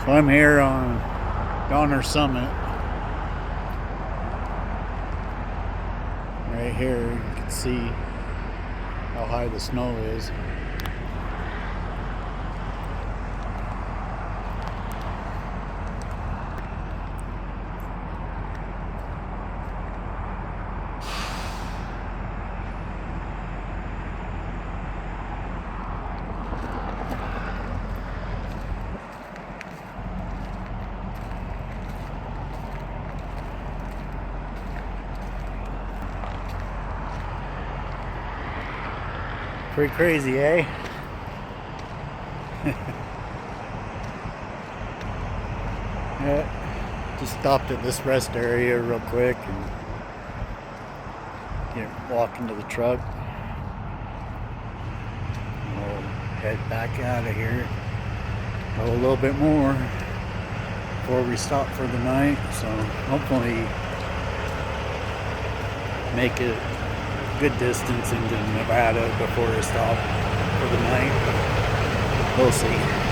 So I'm here on Donner Summit. Right here, you can see how high the snow is. Pretty crazy, eh? Yeah, just stopped at this rest area real quick and walk into the truck. We'll head back out of here. Go a little bit more before we stop for the night. So hopefully make it good distance into Nevada before we stop for the night. We'll see.